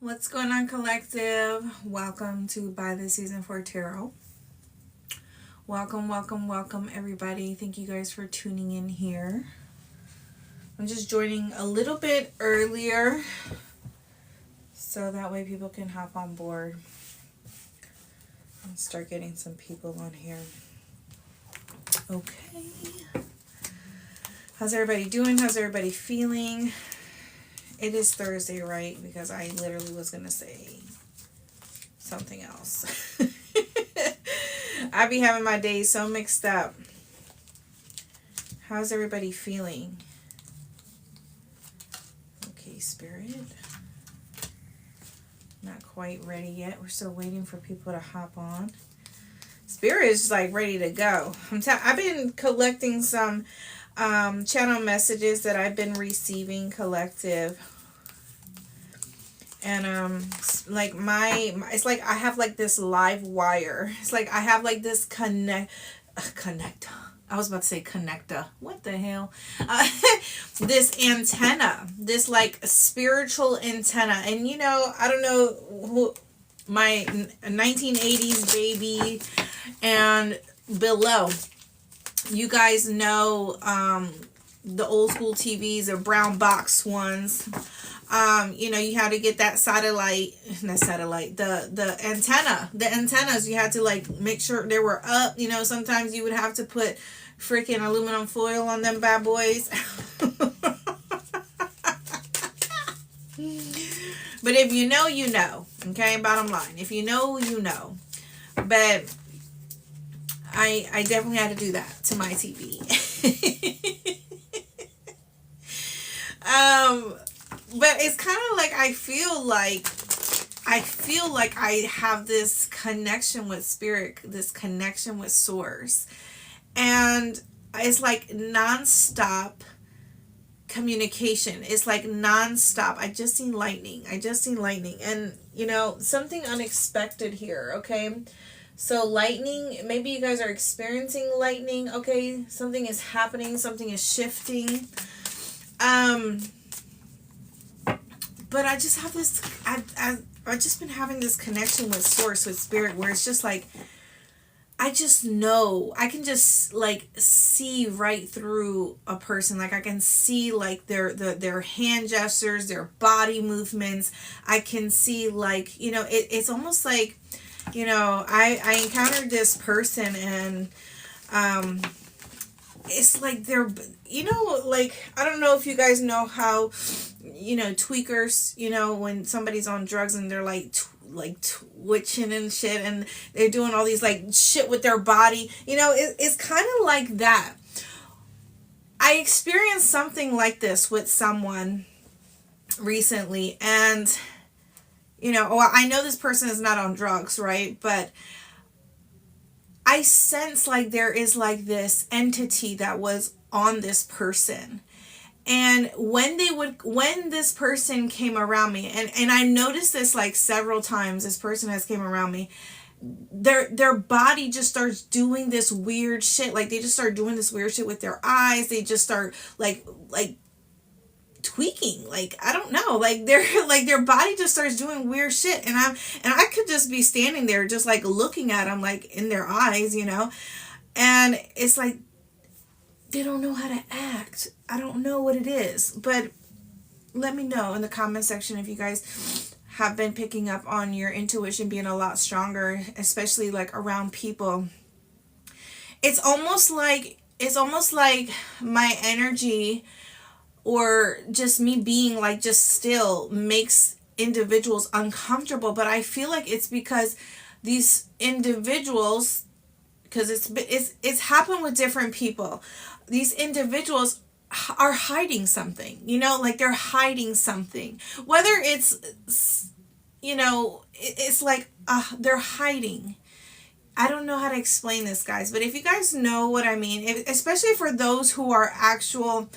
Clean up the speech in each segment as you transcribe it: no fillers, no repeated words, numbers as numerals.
What's going on, collective? Welcome to By the Season 4 Tarot. Welcome, everybody. Thank you guys for tuning in here. I'm just joining a little bit earlier so that way people can hop on board and start getting some people on here. Okay. How's everybody doing? How's everybody feeling? It is Thursday, right? Because I literally was going to say something else. I be having my days so mixed up. How's everybody feeling? Okay, Spirit. Not quite ready yet. We're still waiting for people to hop on. Spirit is like ready to go. I've been collecting some channel messages that I've been receiving, collective. And like it's like I have like this live wire. It's like I have like this connector. I was about to say connector. What the hell? This antenna, this like spiritual antenna. And you know, I don't know who, my 1980s baby and below. You guys know the old school TVs, the brown box ones. You know, you had to get that the antennas, you had to like make sure they were up. You know, sometimes you would have to put freaking aluminum foil on them bad boys. But if you know, you know. Okay, bottom line, if you know, you know. But I definitely had to do that to my TV. But it's kind of like I feel like I have this connection with spirit, this connection with source, and it's like nonstop communication. It's like nonstop. I just seen lightning, and you know, something unexpected here. Okay, so lightning, maybe you guys are experiencing lightning. Okay, something is happening, something is shifting. But I just have this, I've just been having this connection with source, with spirit, where it's just like, I just know, I can just like see right through a person. Like I can see like their hand gestures, their body movements. I can see like, you know, it's almost like, you know, I encountered this person and, it's like they're, you know, like, I don't know if you guys know how, you know, tweakers, you know, when somebody's on drugs and they're like twitching and shit, and they're doing all these like shit with their body, you know, it's kind of like that. I experienced something like this with someone recently, and, you know, well, I know this person is not on drugs, right? But I sense like there is like this entity that was on this person. And when this person came around me, and I noticed this like several times, this person has came around me, their body just starts doing this weird shit. Like they just start doing this weird shit with their eyes. They just start like tweaking, like I don't know, like their body just starts doing weird shit, and I could just be standing there just like looking at them like in their eyes, you know, and it's like they don't know how to act. I don't know what it is, but let me know in the comment section if you guys have been picking up on your intuition being a lot stronger, especially like around people. It's almost like my energy, or just me being like just still, makes individuals uncomfortable. But I feel like it's because these individuals, because it's happened with different people, these individuals are hiding something, you know, like they're hiding something, whether it's, you know, it's like they're hiding. I don't know how to explain this, guys, but if you guys know what I mean, especially for those who are actual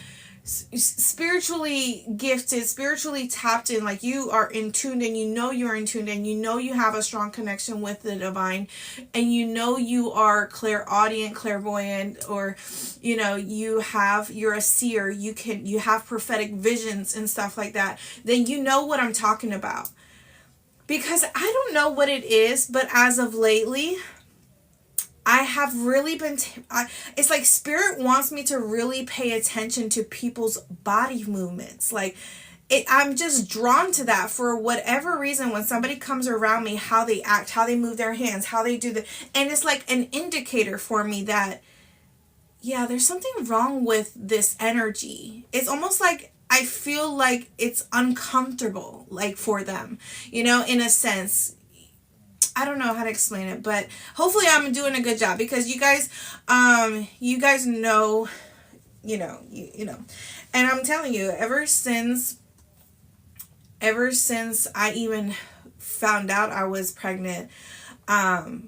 spiritually gifted, spiritually tapped in, like you are in tuned, and you know you're in tuned, and you know you have a strong connection with the divine, and you know you are clairaudient, clairvoyant, or you know you're a seer, you have prophetic visions and stuff like that, then you know what I'm talking about. because I don't know what it is, but as of lately, I have really been, it's like spirit wants me to really pay attention to people's body movements. Like, I'm just drawn to that for whatever reason. When somebody comes around me, how they act, how they move their hands, how they do the, and it's like an indicator for me that, yeah, there's something wrong with this energy. It's almost like I feel like it's uncomfortable, like for them, in a sense. I don't know how to explain it, but hopefully I'm doing a good job, because you guys know, and I'm telling you, ever since I even found out I was pregnant, I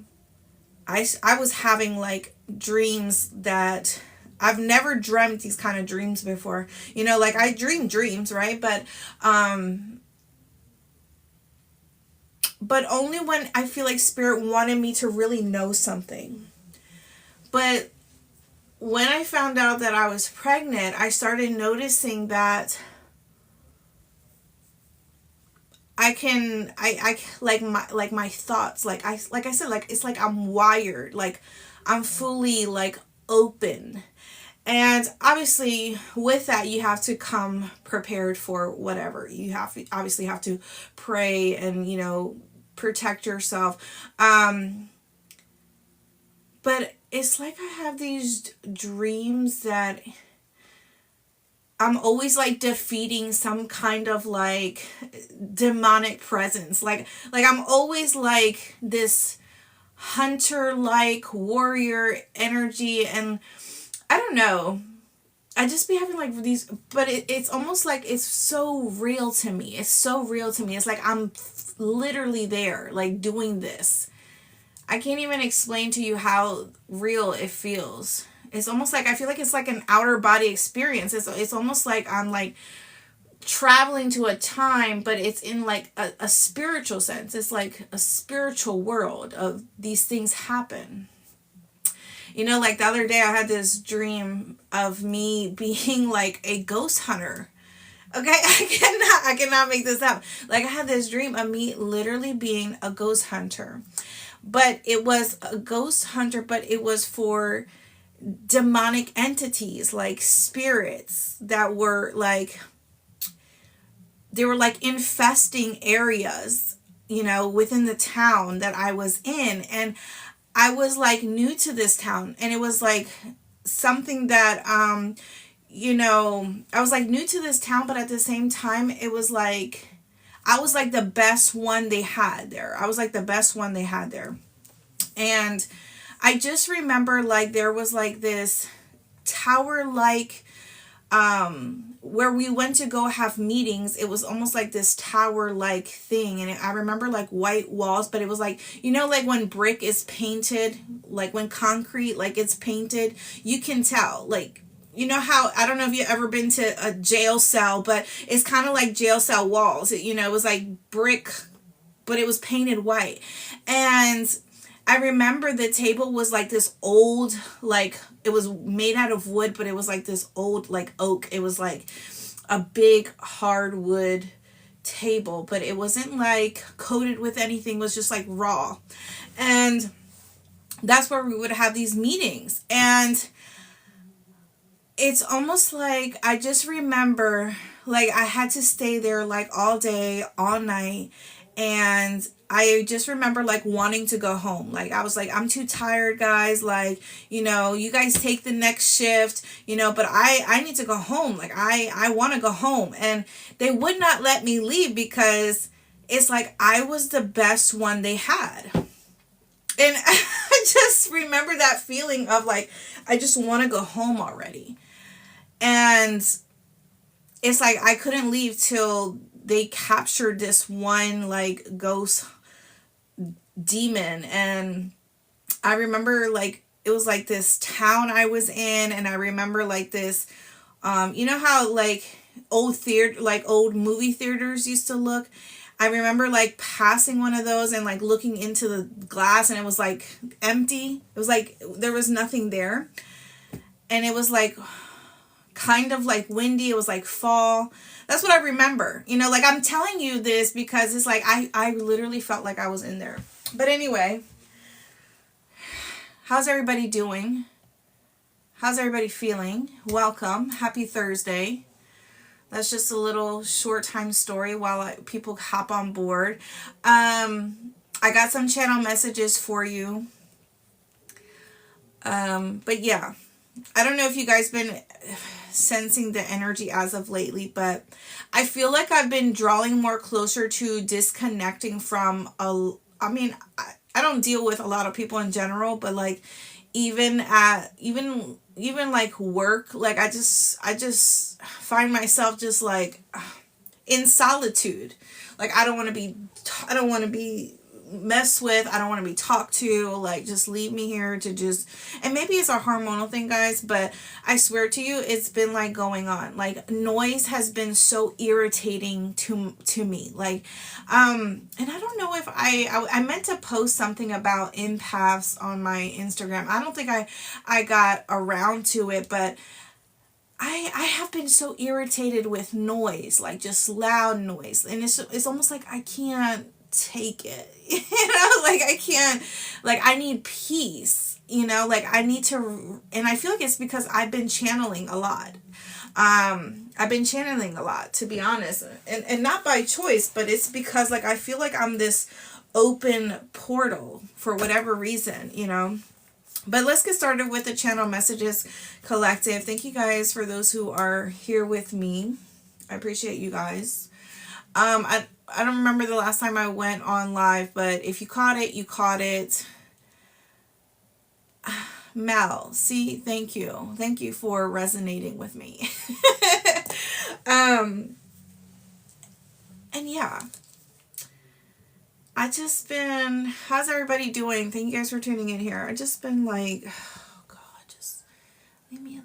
was having like dreams that I've never dreamt these kind of dreams before. Like I dream dreams, right? But only when I feel like spirit wanted me to really know something. But when I found out that I was pregnant, I started noticing that I like my thoughts, like I said, like it's like I'm wired, like I'm fully like open. And obviously with that you have to come prepared for whatever. Obviously have to pray and protect yourself. But it's like I have these dreams that I'm always like defeating some kind of like demonic presence. Like I'm always like this hunter like warrior energy, and I don't know. I just be having like these, but it's almost like it's so real to me. It's so real to me. It's like I'm literally there, like doing this. I can't even explain to you how real it feels. It's almost like I feel like it's like an outer body experience. It's almost like I'm like traveling to a time, but it's in like a spiritual sense. It's like a spiritual world of these things happen. Like the other day I had this dream of me being like a ghost hunter. Okay, I cannot make this up. Like I had this dream of me literally being a ghost hunter. But it was a ghost hunter, but it was for demonic entities, like spirits that were like, they were like infesting areas, within the town that I was in. And I was like new to this town, and it was like something that I was like new to this town, but at the same time it was like I was like the best one they had there. And I just remember like there was like this tower like where we went to go have meetings. It was almost like this tower like thing, and I remember like white walls, but it was like like when brick is painted, like when concrete like it's painted, you can tell, like how, I don't know if you've ever been to a jail cell, but it's kind of like jail cell walls. It was like brick, but it was painted white. And I remember the table was like this old, like it was made out of wood, but it was like this old like oak. It was like a big hardwood table, but it wasn't like coated with anything. It was just like raw. And that's where we would have these meetings. And it's almost like I just remember like I had to stay there like all day, all night. And I just remember like wanting to go home. Like I was like, I'm too tired, guys. Like, you guys take the next shift, but I need to go home. Like I want to go home. And they would not let me leave because it's like I was the best one they had. And I just remember that feeling of like, I just want to go home already. And it's like I couldn't leave till they captured this one like ghost demon. And I remember like it was like this town I was in, and I remember like this how like old movie theaters used to look. I remember like passing one of those and like looking into the glass, and it was like empty. It was like there was nothing there. And it was like kind of like windy. It was like fall. That's what I remember. You know, like I'm telling you this because it's like I literally felt like I was in there. But anyway, how's everybody doing? How's everybody feeling? Welcome. Happy Thursday. That's just a little short time story while people hop on board. I got some channel messages for you. But yeah, I don't know if you guys been sensing the energy as of lately, but I feel like I've been drawing more closer to disconnecting from I don't deal with a lot of people in general, but like even like work, like I just find myself just like in solitude. Like I don't want to be messed with. I don't want to be talked to. Like just leave me here to just, and maybe it's a hormonal thing, guys, but I swear to you, it's been like going on. Like noise has been so irritating to me. Like and I don't know if I meant to post something about empaths on my Instagram. I don't think I got around to it, but I have been so irritated with noise, like just loud noise, and it's almost like I can't take it. You know, like I can't, like I need peace, you know, like I need to, and I feel like it's because I've been channeling a lot. I've been channeling a lot, to be honest, and not by choice, but it's because like I feel like I'm this open portal for whatever reason, you know. But let's get started with the channel messages collective. Thank you guys for those who are here with me. I appreciate you guys. I don't remember the last time I went on live, but if you caught it, you caught it. Mel, see, thank you. Thank you for resonating with me. And yeah. How's everybody doing? Thank you guys for tuning in here. I just been like, oh God, just leave me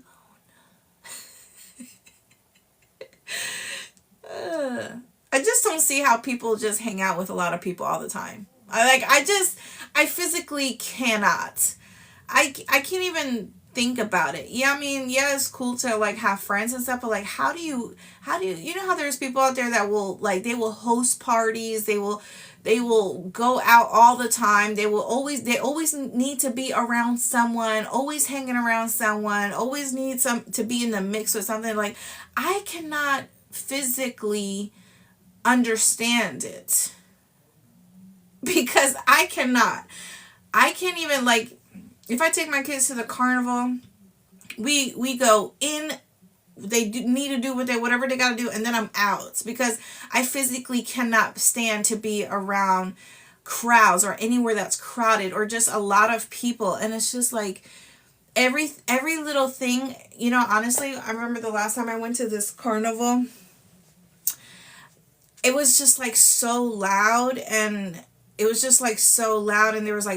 alone. I just don't see how people just hang out with a lot of people all the time. I physically cannot. I can't even think about it. Yeah, I mean, yeah, it's cool to like have friends and stuff, but like how do you know how there's people out there that will like they will host parties, they will go out all the time, they always need to be around someone, always hanging around someone, always need to be in the mix with something. Like I cannot physically understand it because I can't even, like, if I take my kids to the carnival, we go in, they need to do whatever they got to do, and then I'm out because I physically cannot stand to be around crowds or anywhere that's crowded or just a lot of people. And it's just like every little thing, you know. Honestly, I remember the last time I went to this carnival, it was just like so loud, and there was like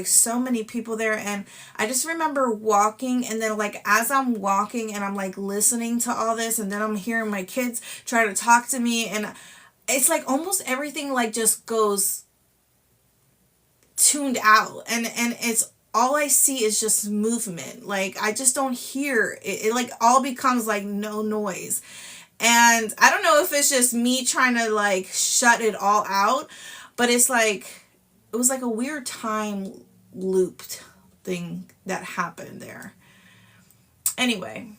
so many people there, and I just remember walking, and then like as I'm walking and I'm like listening to all this, and then I'm hearing my kids try to talk to me, and it's like almost everything like just goes tuned out, and it's all I see is just movement. Like I just don't hear it. It like all becomes like no noise. And I don't know if it's just me trying to like shut it all out, but it's like, it was like a weird time looped thing that happened there. Anyway,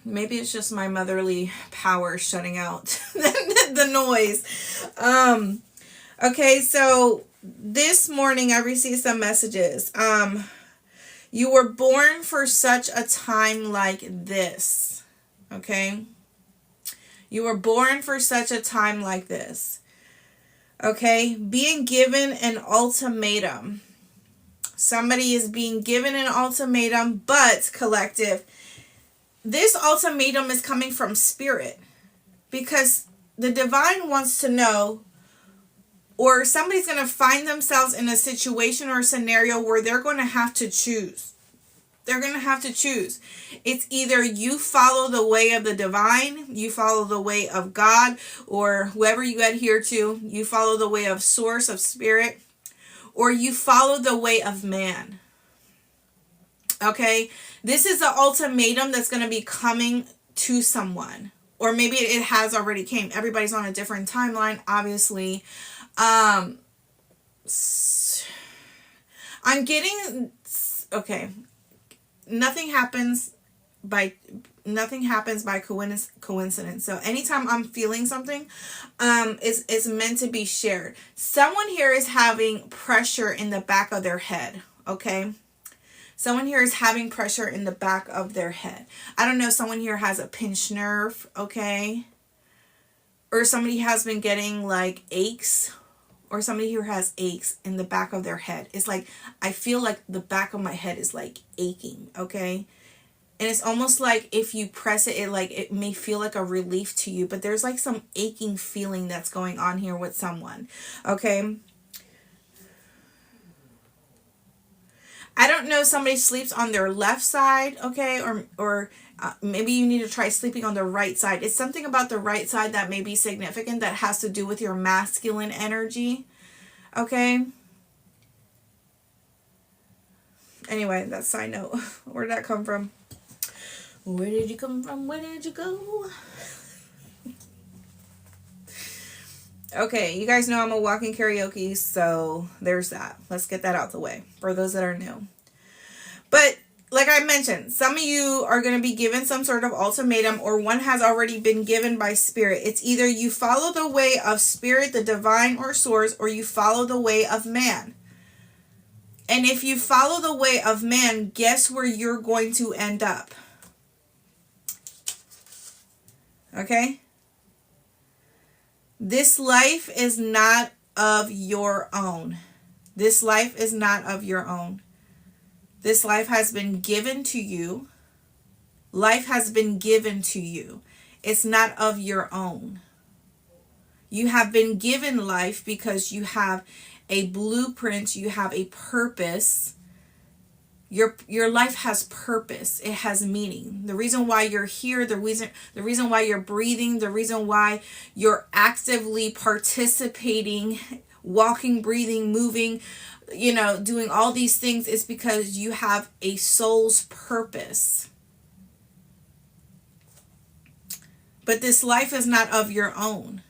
maybe it's just my motherly power shutting out the noise. Okay, so this morning I received some messages. You were born for such a time like this. Okay? You were born for such a time like this. Okay? Being given an ultimatum. Somebody is being given an ultimatum, but collective, this ultimatum is coming from spirit, because the divine wants to know, or somebody's going to find themselves in a situation or a scenario where they're going to have to choose. They're going to have to choose. It's either you follow the way of the divine, you follow the way of God, or whoever you adhere to, you follow the way of source, of spirit, or you follow the way of man. Okay? This is the ultimatum that's going to be coming to someone, or maybe it has already came. Everybody's on a different timeline, obviously. I'm getting, okay, nothing happens by coincidence. So anytime I'm feeling something, it's meant to be shared. Someone here is having pressure in the back of their head, okay? Someone here is having pressure in the back of their head. I don't know, someone here has a pinched nerve, okay? Or somebody has been getting like aches, or somebody here has aches in the back of their head. It's like, I feel like the back of my head is like aching, okay? And it's almost like if you press it, it may feel like a relief to you, but there's like some aching feeling that's going on here with someone, okay? I don't know, somebody sleeps on their left side, okay? Or maybe you need to try sleeping on the right side. It's something about the right side that may be significant, that has to do with your masculine energy, okay? Anyway, that's side note. Where did that come from? Where did you come from? Where did you go? Okay, you guys know I'm a walking karaoke, so there's that. Let's get that out the way for those that are new. But like I mentioned, some of you are going to be given some sort of ultimatum, or one has already been given by spirit. It's either you follow the way of spirit, the divine, or source, or you follow the way of man. And if you follow the way of man, guess where you're going to end up? Okay? This life is not of your own. This life is not of your own. This life has been given to you. Life has been given to you. It's not of your own. You have been given life because you have a blueprint, you have a purpose. Your life has purpose. It has meaning. The reason why you're here, the reason why you're breathing, the reason why you're actively participating, walking, breathing, moving, doing all these things, is because you have a soul's purpose. But this life is not of your own.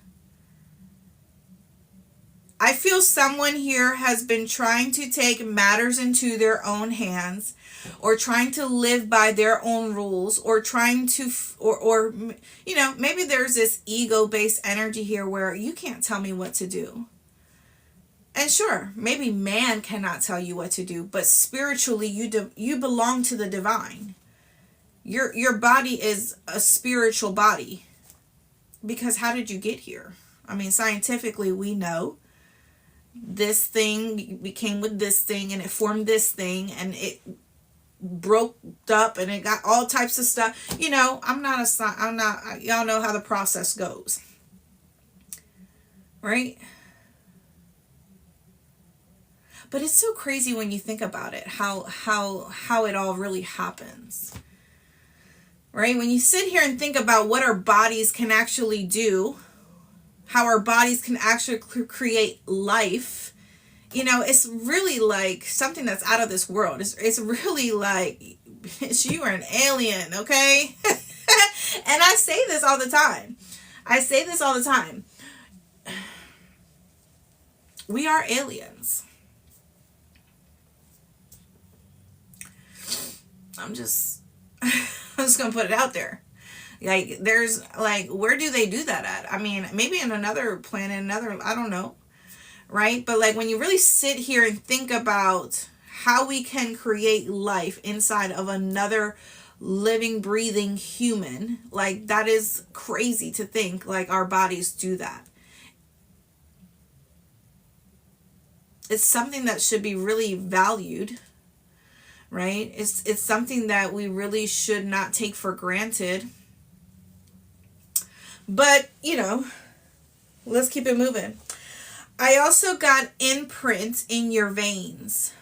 I feel someone here has been trying to take matters into their own hands, or trying to live by their own rules, or trying to, or maybe there's this ego-based energy here where you can't tell me what to do. And sure, maybe man cannot tell you what to do, but spiritually you belong to the divine. Your body is a spiritual body. Because how did you get here? I mean, scientifically we know this thing became with this thing, and it formed this thing, and it broke up, and it got all types of stuff. I'm not, y'all know how the process goes. Right? But it's so crazy when you think about it, how it all really happens. Right? When you sit here and think about what our bodies can actually do, how our bodies can actually create life, it's really like something that's out of this world. It's really like, you are an alien, okay? And I say this all the time. We are aliens. I'm just gonna put it out there. Like, there's like, where do they do that at? I mean, maybe in another planet, I don't know. Right? But like, when you really sit here and think about how we can create life inside of another living, breathing human, like, that is crazy to think like our bodies do that. It's something that should be really valued. Right? It's something that we really should not take for granted. But, let's keep it moving. I also got imprint in your veins.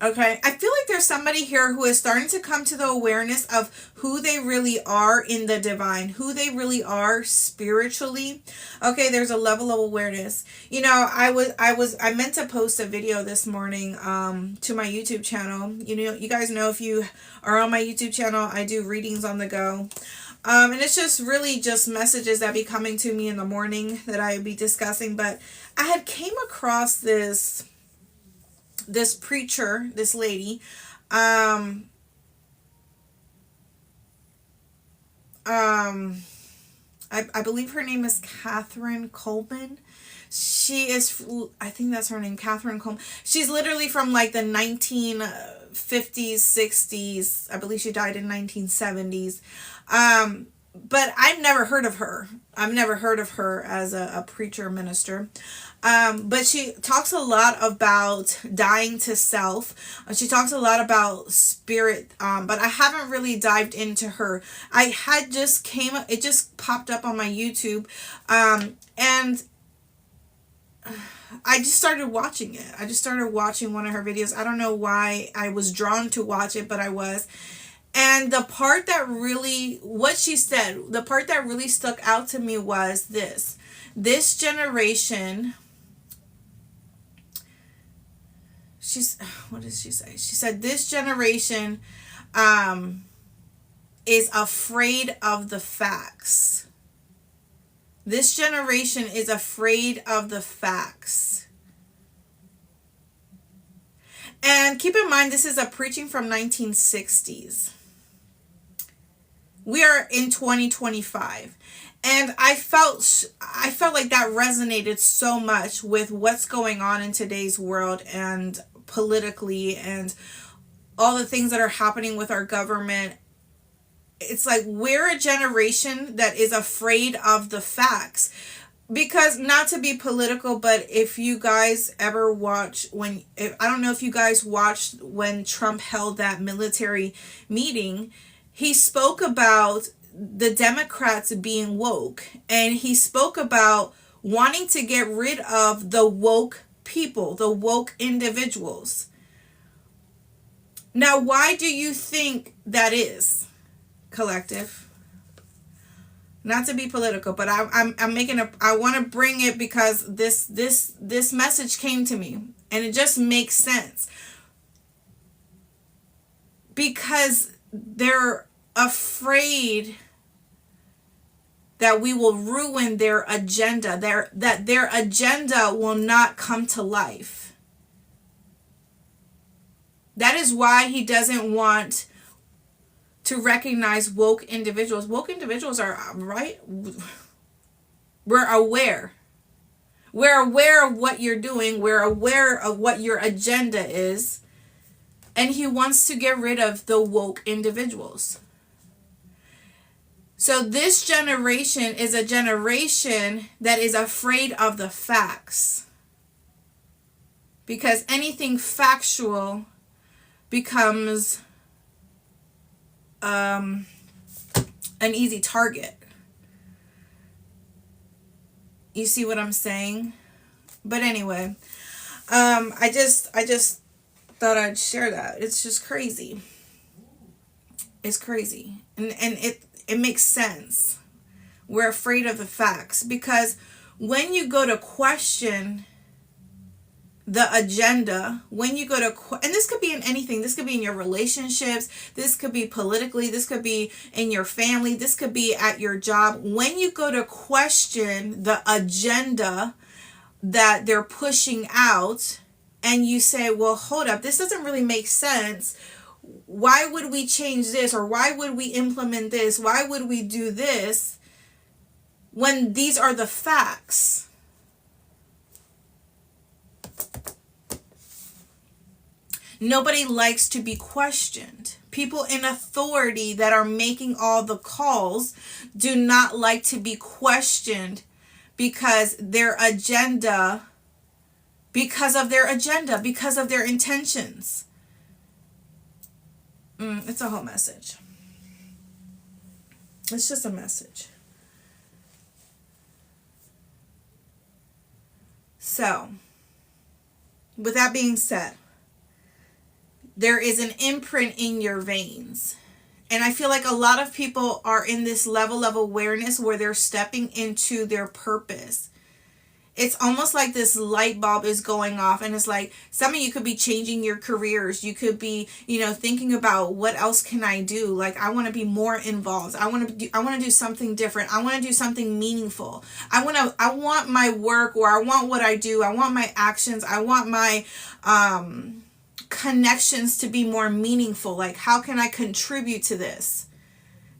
Okay? I feel like there's somebody here who is starting to come to the awareness of who they really are in the divine, who they really are spiritually. Okay, there's a level of awareness. I meant to post a video this morning to my YouTube channel. You guys know, if you are on my YouTube channel, I do readings on the go. And it's just really just messages that be coming to me in the morning that I be discussing. But I had came across this preacher, this lady. Um, um, I believe her name is Catherine Coleman. She is, I think that's her name, Catherine Coleman. She's literally from like the 1950s, 60s. I believe she died in 1970s. But I've never heard of her. I've never heard of her as a preacher minister. But she talks a lot about dying to self. She talks a lot about spirit. But I haven't really dived into her. I had just it just popped up on my YouTube. And I just started watching it. I just started watching one of her videos. I don't know why I was drawn to watch it, but I was. And the part that really, what she said, the part that really stuck out to me was this. This generation, what did she say? She said, this generation is afraid of the facts. This generation is afraid of the facts. And keep in mind, this is a preaching from 1960s. We are in 2025. And I felt like that resonated so much with what's going on in today's world and politically and all the things that are happening with our government. It's like we're a generation that is afraid of the facts. Because, not to be political, but if you guys ever watch I don't know if you guys watched when Trump held that military meeting, he spoke about the Democrats being woke. And he spoke about wanting to get rid of the woke people, the woke individuals. Now, why do you think that is, collective? Not to be political, but I'm I want to bring it because this message came to me and it just makes sense. Because they're afraid that we will ruin their agenda, that their agenda will not come to life. That is why he doesn't want to recognize woke individuals. Woke individuals are, right? We're aware. We're aware of what you're doing. We're aware of what your agenda is. And he wants to get rid of the woke individuals. So this generation is a generation that is afraid of the facts. Because anything factual becomes an easy target. You see what I'm saying? But anyway, I just thought I'd share that. It's just crazy. It's crazy. And it makes sense. We're afraid of the facts because when you go to question the agenda, when you go to, and this could be in anything, this could be in your relationships, this could be politically, this could be in your family, this could be at your job. When you go to question the agenda that they're pushing out and you say, well, hold up, this doesn't really make sense. Why would we change this? Or why would we implement this? Why would we do this when these are the facts? Nobody likes to be questioned. People in authority that are making all the calls do not like to be questioned because of their agenda, because of their intentions. It's a whole message. It's just a message. So, with that being said, there is an imprint in your veins. And I feel like a lot of people are in this level of awareness where they're stepping into their purpose. it's almost like this light bulb is going off, and it's like some of you could be changing your careers. You could be, thinking about what else can I do? Like, I want to be more involved. I want to do something different. I want to do something meaningful. I want my work, or I want what I do. I want my actions. I want my connections to be more meaningful. Like, how can I contribute to this?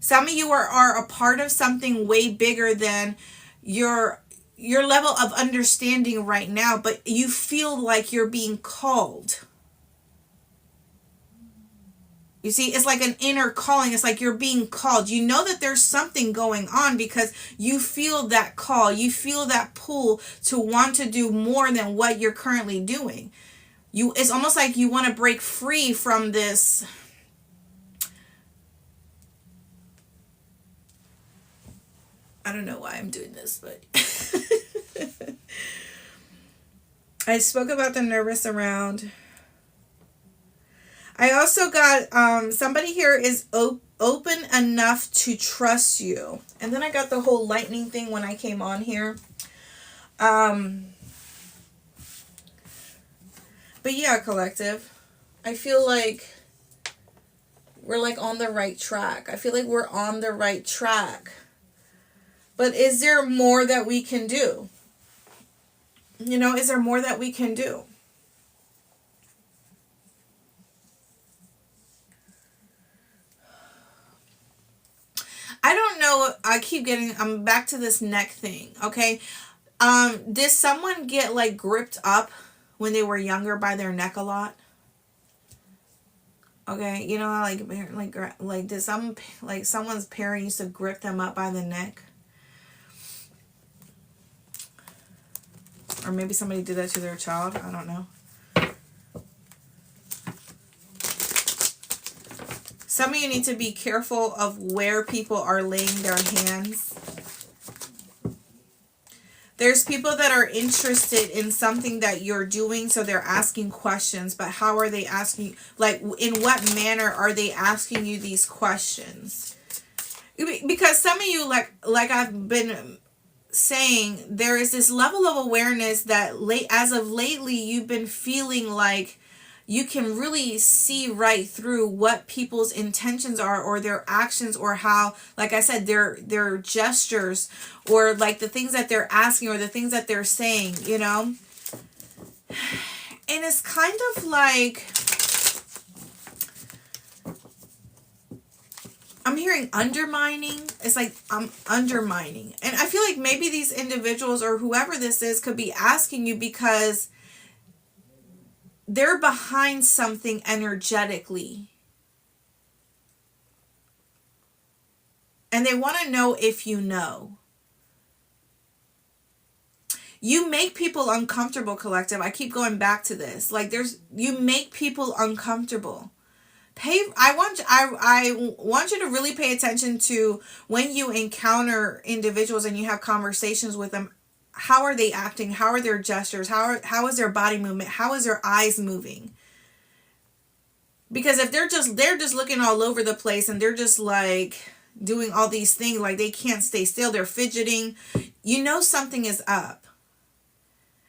Some of you are a part of something way bigger than your level of understanding right now, but you feel like you're being called. You see, it's like an inner calling. It's like you're being called. You know that there's something going on because you feel that call. You feel that pull to want to do more than what you're currently doing. It's almost like you want to break free from this. I don't know why I'm doing this, but I spoke about the nervous around. I also got somebody here is open enough to trust you. And then I got the whole lightning thing when I came on here. But yeah, collective. I feel like we're like on the right track. I feel like we're on the right track. But is there more that we can do? Is there more that we can do? I don't know. I'm back to this neck thing. Okay. Did someone get like gripped up when they were younger by their neck a lot? Okay. Did someone's parent used to grip them up by the neck? Or maybe somebody did that to their child. I don't know. Some of you need to be careful of where people are laying their hands. There's people that are interested in something that you're doing, so they're asking questions. But how are they asking? Like, in what manner are they asking you these questions? Because some of you, like I've been saying, there is this level of awareness that as of lately you've been feeling like you can really see right through what people's intentions are, or their actions, or how, like I said, their gestures, or like the things that they're asking, or the things that they're saying, And it's kind of like, I'm hearing undermining. It's like I'm undermining. And I feel like maybe these individuals, or whoever this is, could be asking you because they're behind something energetically. And they want to know if you know. You make people uncomfortable, collective. I keep going back to this. Like, you make people uncomfortable. I want you to really pay attention to when you encounter individuals and you have conversations with them. How are they acting? How are their gestures? How is their body movement? How is their eyes moving? Because if they're just looking all over the place, and they're just like doing all these things, like they can't stay still, they're fidgeting, something is up.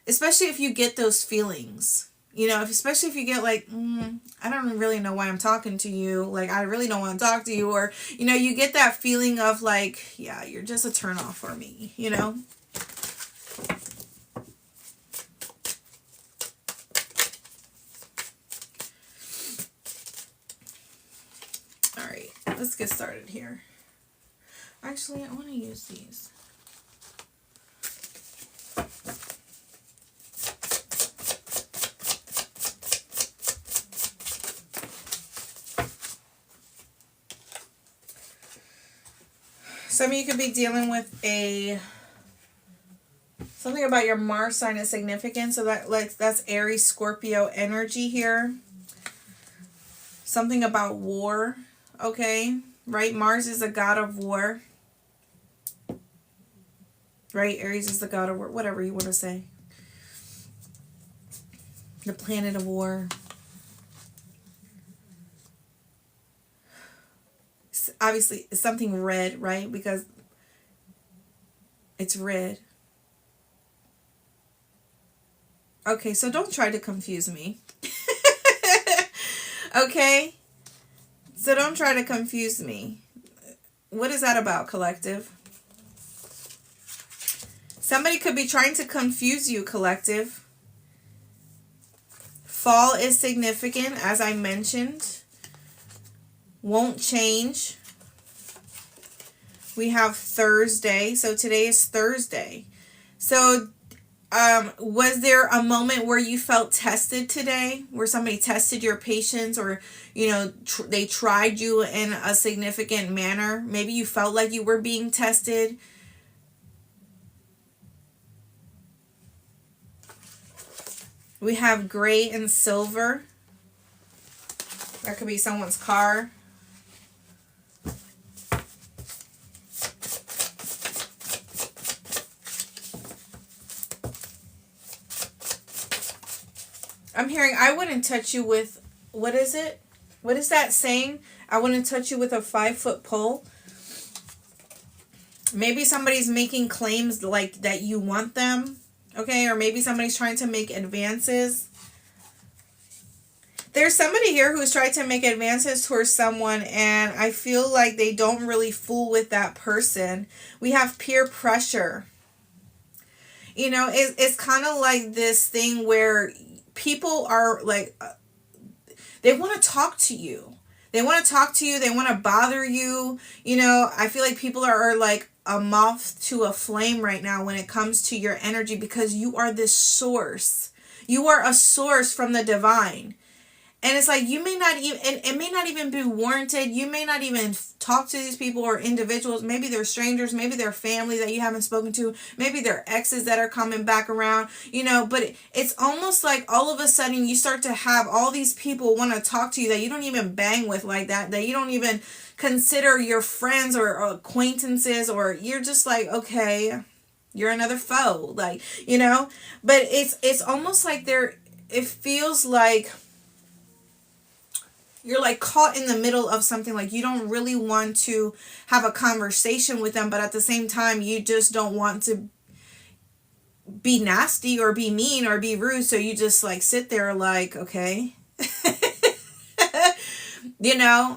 Especially if you get those feelings. Especially if you get like, I don't really know why I'm talking to you. Like, I really don't want to talk to you. Or, you get that feeling of like, yeah, you're just a turn off for me, All right, let's get started here. Actually, I want to use these. Some of you could be dealing with something about your Mars sign is significant. So that's Aries, Scorpio energy here. Something about war. Okay, right? Mars is a god of war. Right? Aries is the god of war. Whatever you want to say. The planet of war. Obviously, it's something red, right? Because it's red. Okay, so don't try to confuse me. Okay? So don't try to confuse me. What is that about, collective? Somebody could be trying to confuse you, collective. Fall is significant, as I mentioned. Won't change. We have Thursday. So today is Thursday. So was there a moment where you felt tested today, where somebody tested your patience, or they tried you in a significant manner? Maybe you felt like you were being tested. We have gray and silver. That could be someone's car. I'm hearing, I wouldn't touch you with, what is it? What is that saying? I wouldn't touch you with a 5-foot pole. Maybe somebody's making claims like that you want them. Okay, or maybe somebody's trying to make advances. There's somebody here who's trying to make advances towards someone, and I feel like they don't really fool with that person. We have peer pressure. It's kind of like this thing where people are like, they want to talk to you. They want to talk to you. They want to bother you. I feel like people are like a moth to a flame right now when it comes to your energy, because you are this source. You are a source from the divine. And it's like, you may not even, and it may not even be warranted. You may not even talk to these people or individuals. Maybe they're strangers. Maybe they're family that you haven't spoken to. Maybe they're exes that are coming back around, but it's almost like all of a sudden you start to have all these people want to talk to you that you don't even bang with like that you don't even consider your friends or acquaintances, or you're just like, okay, you're another foe, like, but it's almost like it feels like you're like caught in the middle of something. Like, you don't really want to have a conversation with them, but at the same time you just don't want to be nasty or be mean or be rude, so you just like sit there like, okay.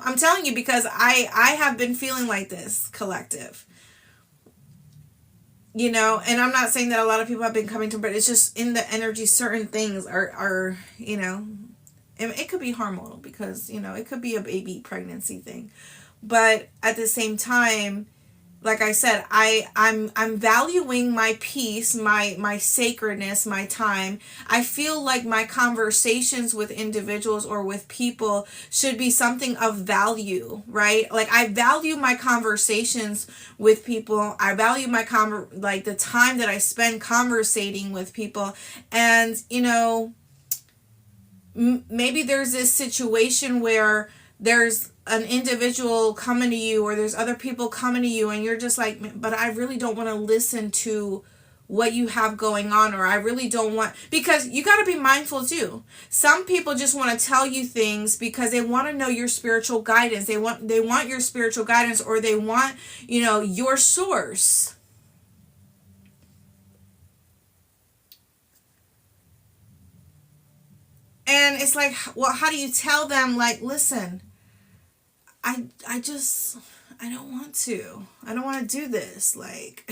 I'm telling you, because I have been feeling like this, collective. And I'm not saying that a lot of people have been coming to, but it's just in the energy, certain things are it could be hormonal, because it could be a baby pregnancy thing, but at the same time, like I said, I'm valuing my peace, my sacredness, my time. I feel like my conversations with individuals or with people should be something of value, right? Like, I value my conversations with people. I value my like the time that I spend conversating with people, and maybe there's this situation where there's an individual coming to you, or there's other people coming to you, and you're just like, but I really don't want to listen to what you have going on, or I really don't want, because you got to be mindful too. Some people just want to tell you things because they want to know your spiritual guidance. They want your spiritual guidance, or they want, your source. And it's like, well, how do you tell them, like, listen, I don't want to. I don't want to do this. Like,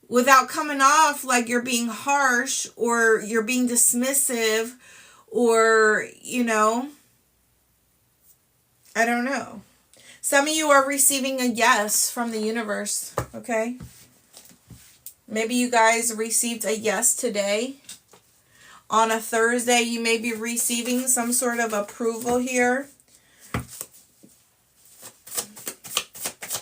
without coming off like you're being harsh or you're being dismissive, or, I don't know. Some of you are receiving a yes from the universe, okay? Maybe you guys received a yes today. On a Thursday, you may be receiving some sort of approval here.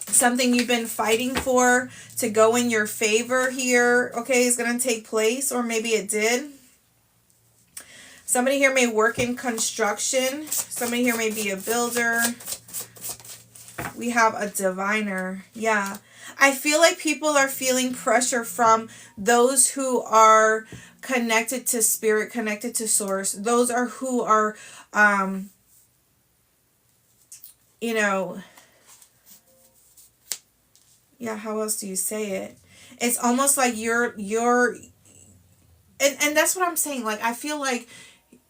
Something you've been fighting for to go in your favor here, okay, is going to take place, or maybe it did. Somebody here may work in construction. Somebody here may be a builder. We have a diviner. Yeah. I feel like people are feeling pressure from those who are connected to spirit, connected to source. Those are who are, yeah, how else do you say it? It's almost like you're and that's what I'm saying. Like, I feel like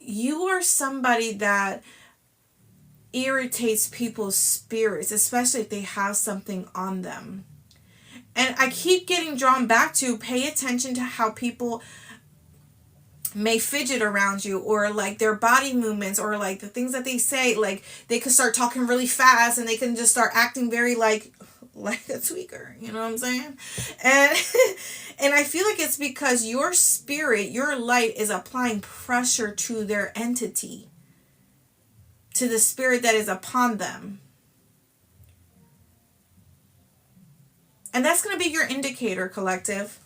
you are somebody that irritates people's spirits, especially if they have something on them. And I keep getting drawn back to pay attention to how people may fidget around you, or like their body movements, or like the things that they say. Like, they could start talking really fast and they can just start acting very like a tweaker, you know what I'm saying? And and I feel like it's because your spirit, your light is applying pressure to their entity, to the spirit that is upon them. And that's going to be your indicator, collective.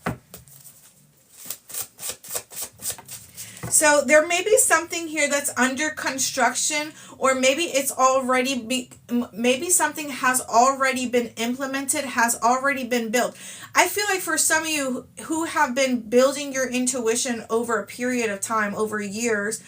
So there may be something here that's under construction, or maybe it's already maybe something has already been implemented, has already been built. I feel like for some of you who have been building your intuition over a period of time, over years,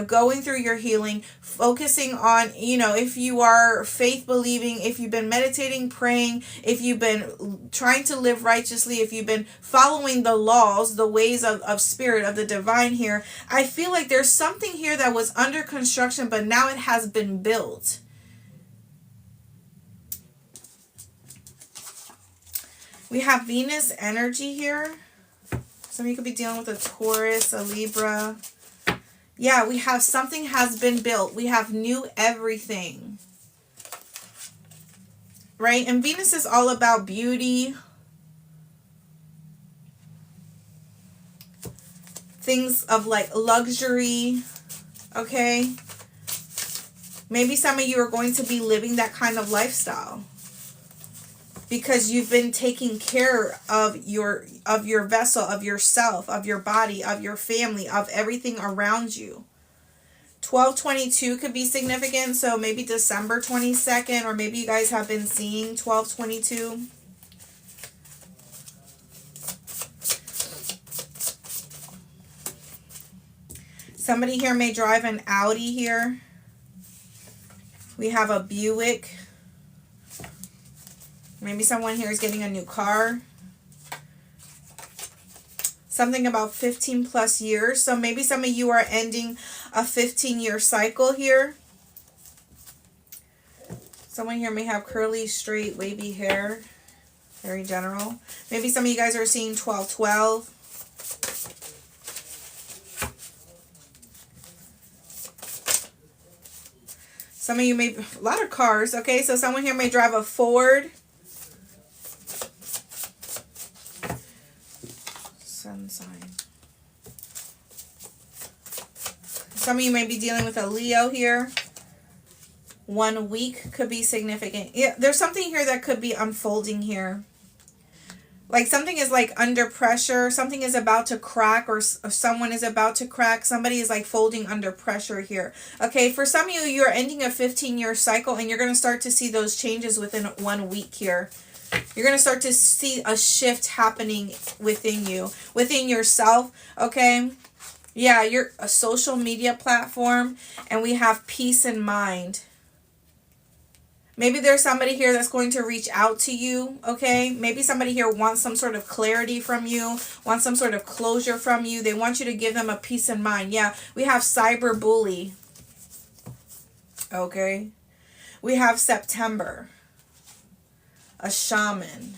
going through your healing, focusing on, if you are faith believing, if you've been meditating, praying, if you've been trying to live righteously, if you've been following the laws, the ways of spirit, of the divine here, I feel like there's something here that was under construction, but now it has been built. We have Venus energy here. Some of you could be dealing with a Taurus, a Libra. Yeah, we have something has been built. We have new everything. Right? And Venus is all about beauty. Things of like luxury. Okay? Maybe some of you are going to be living that kind of lifestyle, because you've been taking care of your vessel, of yourself, of your body, of your family, of everything around you. 12/22 could be significant, so maybe December 22nd, or maybe you guys have been seeing 12/22. Somebody here may drive an Audi here. We have a Buick. Maybe someone here is getting a new car. Something about 15 plus years. So maybe some of you are ending a 15-year cycle here. Someone here may have curly, straight, wavy hair. Very general. Maybe some of you guys are seeing 12/12. Some of you may, a lot of cars, okay? So someone here may drive a Ford. Sun sign. Some of you may be dealing with a Leo here. 1 week could be significant. Yeah, there's something here that could be unfolding here. Like something is like under pressure. Something is about to crack, or someone is about to crack. Somebody is like folding under pressure here. Okay, for some of you, you're ending a 15-year cycle, and you're going to start to see those changes within 1 week here. You're going to start to see a shift happening within you, within yourself, okay? Yeah, you're a social media platform, and we have peace in mind. Maybe there's somebody here that's going to reach out to you, okay? Maybe somebody here wants some sort of clarity from you, wants some sort of closure from you. They want you to give them a peace of mind. Yeah, we have cyberbully, okay? We have September, a shaman.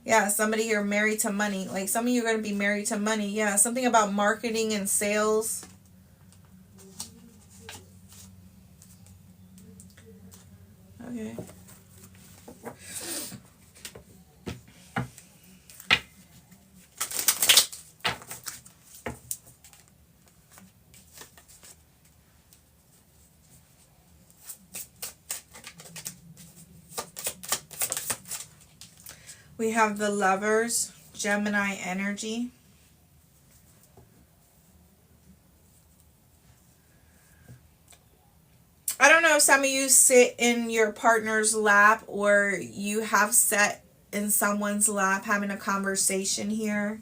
Yeah, somebody here married to money. Like some of you are going to be married to money. Yeah, something about marketing and sales. Okay. We have the Lovers, Gemini energy. I don't know if some of you sit in your partner's lap, or you have sat in someone's lap having a conversation here.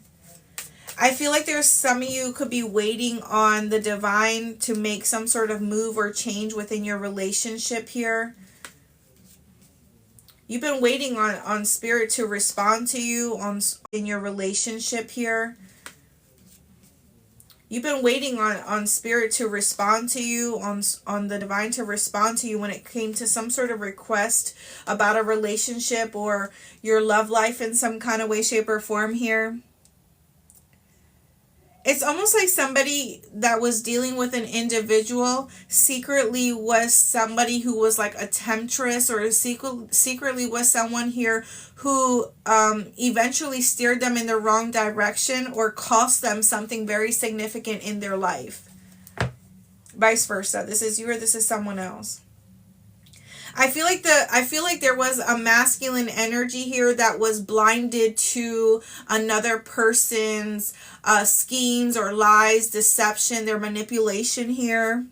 I feel like there's some of you could be waiting on the divine to make some sort of move or change within your relationship here. You've been waiting on spirit to respond to you in your relationship here. You've been waiting on spirit to respond to you, on the divine to respond to you when it came to some sort of request about a relationship or your love life in some kind of way, shape, or form here. It's almost like somebody that was dealing with an individual secretly was somebody who was like a temptress, or secretly was someone here who eventually steered them in the wrong direction or cost them something very significant in their life. Vice versa. This is you or this is someone else. I feel like there was a masculine energy here that was blinded to another person's schemes or lies, deception, their manipulation here.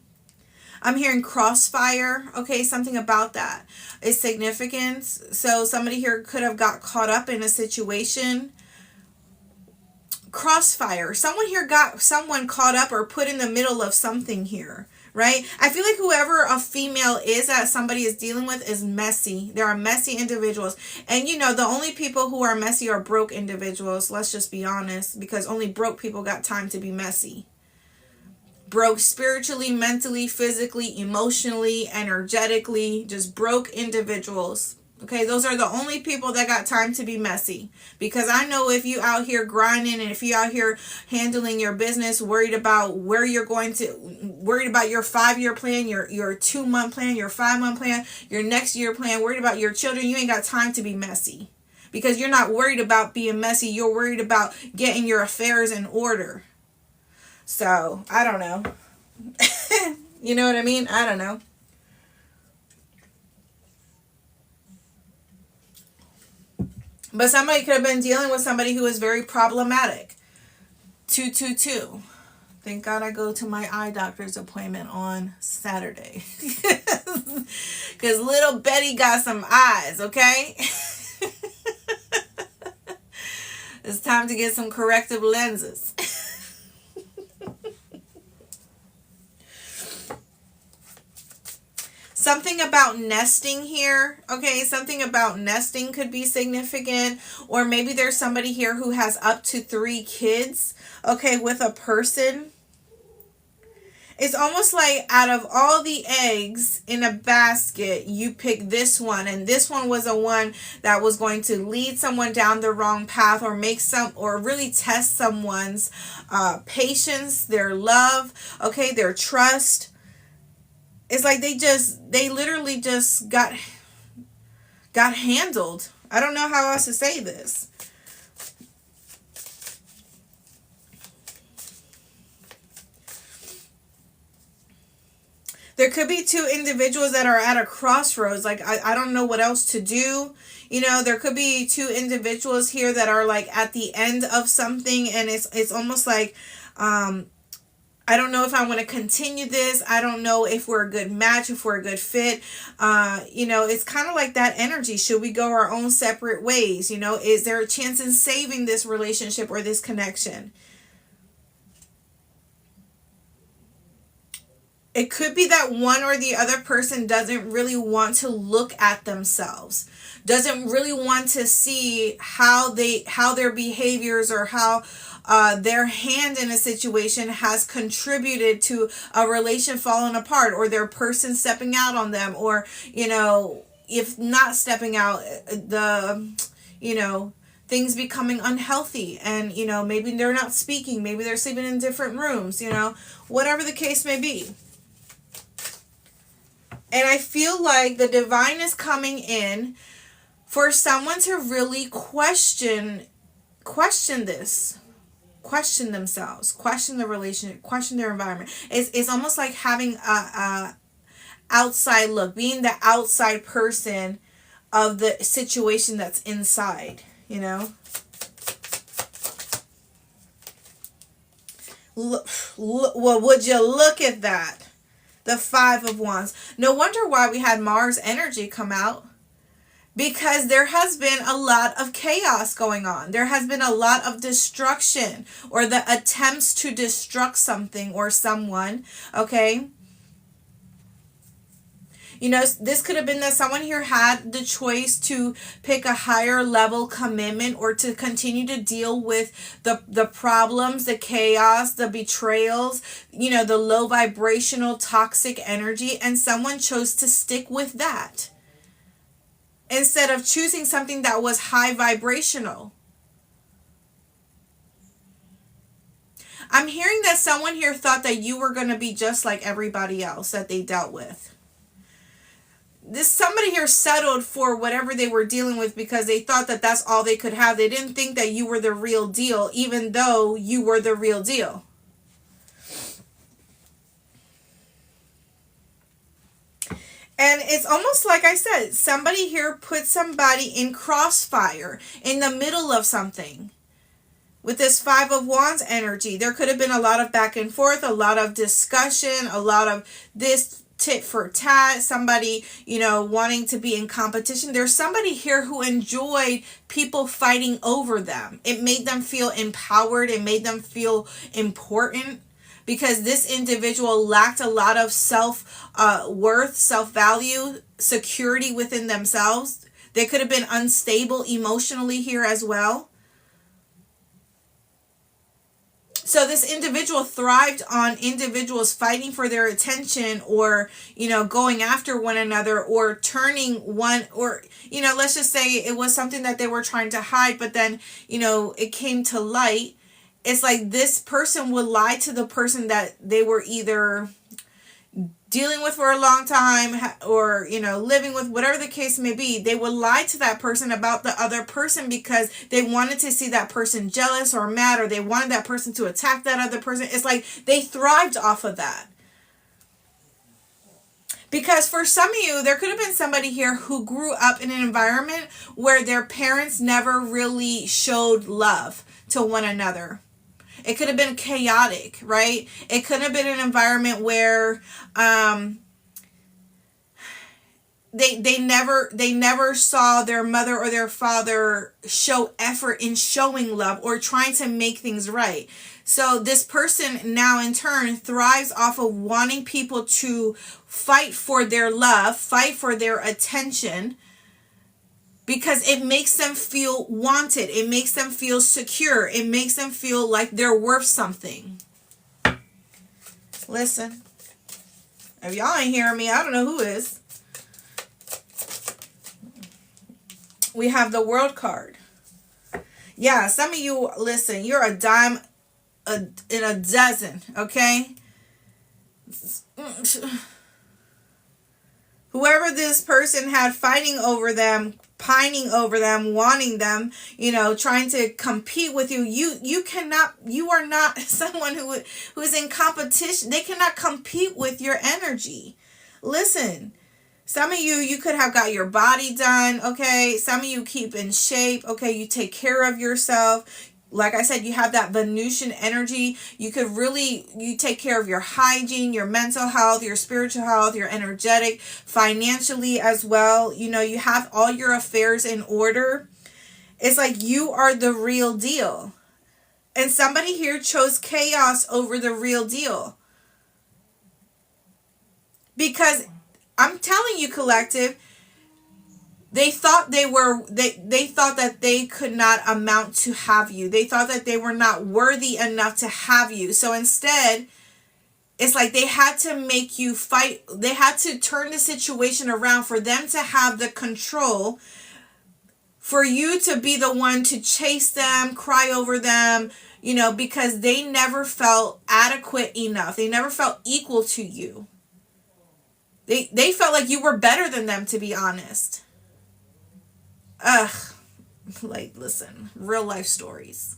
I'm hearing crossfire. Okay, something about that is significant. So somebody here could have got caught up in a situation. Crossfire. Someone here got someone caught up or put in the middle of something here. Right? I feel like whoever a female is that somebody is dealing with is messy. There are messy individuals. And you know, the only people who are messy are broke individuals. Let's just be honest. Because only broke people got time to be messy. Broke spiritually, mentally, physically, emotionally, energetically. Just broke individuals. Okay, those are the only people that got time to be messy. Because I know if you out here grinding and if you out here handling your business, worried about where you're going to, worried about your 5-year plan, your 2-month plan, your 5-month plan, your next year plan, worried about your children, you ain't got time to be messy. Because you're not worried about being messy. You're worried about getting your affairs in order. So, I don't know. You know what I mean? I don't know. But somebody could have been dealing with somebody who is very problematic. 222. Thank God I go to my eye doctor's appointment on Saturday. Because little Betty got some eyes, okay? It's time to get some corrective lenses. Something about nesting here, okay? Something about nesting could be significant. Or maybe there's somebody here who has up to 3 kids, okay, with a person. It's almost like out of all the eggs in a basket, you pick this one. And this one was a one that was going to lead someone down the wrong path or or really test someone's patience, their love, okay, their trust. It's like they literally just got handled. I don't know how else to say this. There could be 2 individuals that are at a crossroads. Like, I don't know what else to do. You know, there could be 2 individuals here that are like at the end of something. And it's almost like, I don't know if I want to continue this. I don't know if we're a good match, if we're a good fit. You know, it's kind of like that energy. Should we go our own separate ways? You know, is there a chance in saving this relationship or this connection? It could be that one or the other person doesn't really want to look at themselves, doesn't really want to see how their behaviors or how their hand in a situation has contributed to a relation falling apart, or their person stepping out on them, or, you know, if not stepping out, things becoming unhealthy, and, you know, maybe they're not speaking, maybe they're sleeping in different rooms, you know, whatever the case may be. And I feel like the divine is coming in for someone to really question this, question themselves, question the relationship, question their environment. It's almost like having a outside look, being the outside person of the situation that's inside, you know. Well, would you look at that? The 5 of Wands. No wonder why we had Mars energy come out. Because there has been a lot of chaos going on. There has been a lot of destruction, or the attempts to destruct something or someone. Okay? You know, this could have been that someone here had the choice to pick a higher level commitment or to continue to deal with the problems, the chaos, the betrayals, you know, the low vibrational toxic energy, and someone chose to stick with that instead of choosing something that was high vibrational. I'm hearing that someone here thought that you were going to be just like everybody else that they dealt with. This somebody here settled for whatever they were dealing with because they thought that that's all they could have. They didn't think that you were the real deal, even though you were the real deal. And it's almost like I said, somebody here put somebody in crossfire in the middle of something. With this Five of Wands energy, there could have been a lot of back and forth, a lot of discussion, a lot of this tit for tat, somebody, you know, wanting to be in competition. There's somebody here who enjoyed people fighting over them. It made them feel empowered. It made them feel important because this individual lacked a lot of self-worth, self-value, security within themselves. They could have been unstable emotionally here as well. So this individual thrived on individuals fighting for their attention or, you know, going after one another or turning one or, you know, let's just say it was something that they were trying to hide, but then, you know, it came to light. It's like this person would lie to the person that they were either dealing with for a long time or, you know, living with, whatever the case may be. They would lie to that person about the other person because they wanted to see that person jealous or mad, or they wanted that person to attack that other person. It's like they thrived off of that. Because for some of you, there could have been somebody here who grew up in an environment where their parents never really showed love to one another. It could have been chaotic, right? It could have been an environment where they never saw their mother or their father show effort in showing love or trying to make things right. So this person now in turn thrives off of wanting people to fight for their love, fight for their attention, because it makes them feel wanted. It makes them feel secure. It makes them feel like they're worth something. Listen, if y'all ain't hearing me, I don't know who is. We have the World card. Yeah, some of you, listen, you're a dime in a dozen, okay? Whoever this person had fighting over them, pining over them, wanting them, you know, trying to compete with you, you are not someone who is in competition. They cannot compete with your energy. Listen, some of you could have got your body done, okay? Some of you keep in shape, okay? You take care of yourself. Like I said, you have that Venusian energy. You take care of your hygiene, your mental health, your spiritual health, your energetic, financially as well. You know, you have all your affairs in order. It's like you are the real deal. And somebody here chose chaos over the real deal. Because I'm telling you, collective, they thought they thought that they could not amount to have you. They thought that they were not worthy enough to have you. So instead, it's like they had to make you fight. They had to turn the situation around for them to have the control, for you to be the one to chase them, cry over them, you know, because they never felt adequate enough. They never felt equal to you. They felt like you were better than them, to be honest. Ugh. Like, listen, real life stories.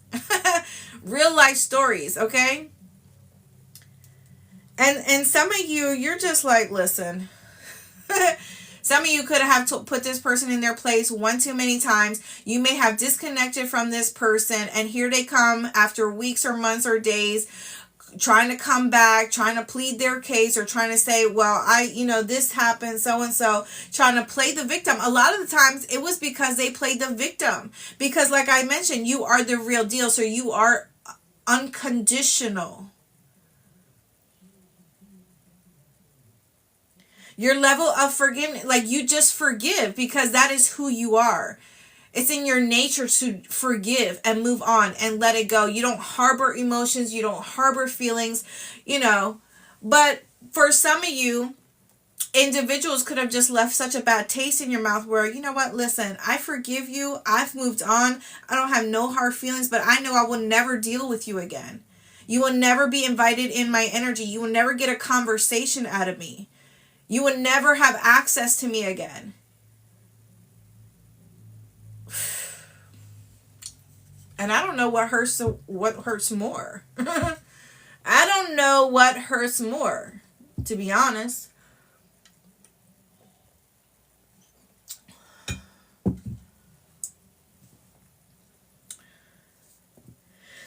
Real life stories, okay? And some of you, you're just like, listen. Some of you could have put this person in their place one too many times. You may have disconnected from this person, and here they come after weeks or months or days, trying to come back, trying to plead their case, or trying to say, well, this happened, so-and-so, trying to play the victim. A lot of the times it was because they played the victim. Because like I mentioned, you are the real deal. So you are unconditional. Your level of forgiveness, like you just forgive because that is who you are. It's in your nature to forgive and move on and let it go. You don't harbor emotions, you don't harbor feelings, you know. But for some of you, individuals could have just left such a bad taste in your mouth where, you know what, listen, I forgive you, I've moved on, I don't have no hard feelings, but I know I will never deal with you again. You will never be invited in my energy. You will never get a conversation out of me. You will never have access to me again. And I don't know what hurts more. I don't know what hurts more, to be honest.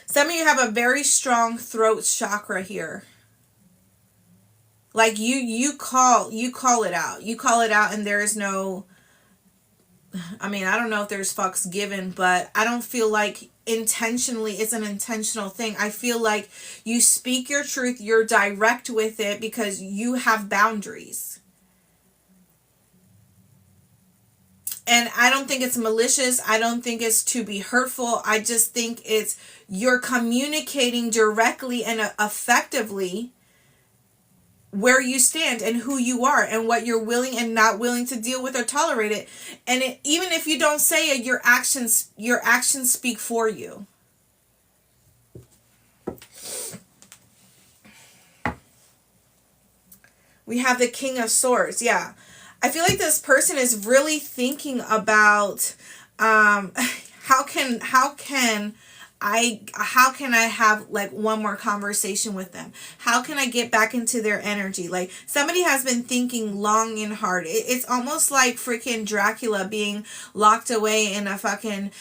Some of you have a very strong throat chakra here. Like you call it out. You call it out and there is no, I mean, I don't know if there's fucks given, but I don't feel like intentionally it's an intentional thing. I feel like you speak your truth, you're direct with it because you have boundaries. And I don't think it's malicious. I don't think it's to be hurtful. I just think it's you're communicating directly and effectively where you stand and who you are and what you're willing and not willing to deal with or tolerate it. And even if you don't say it, your actions speak for you. We have the King of Swords. Yeah. I feel like this person is really thinking about how can I have like one more conversation with them? How can I get back into their energy? Like somebody has been thinking long and hard. It's almost like freaking Dracula being locked away in a fucking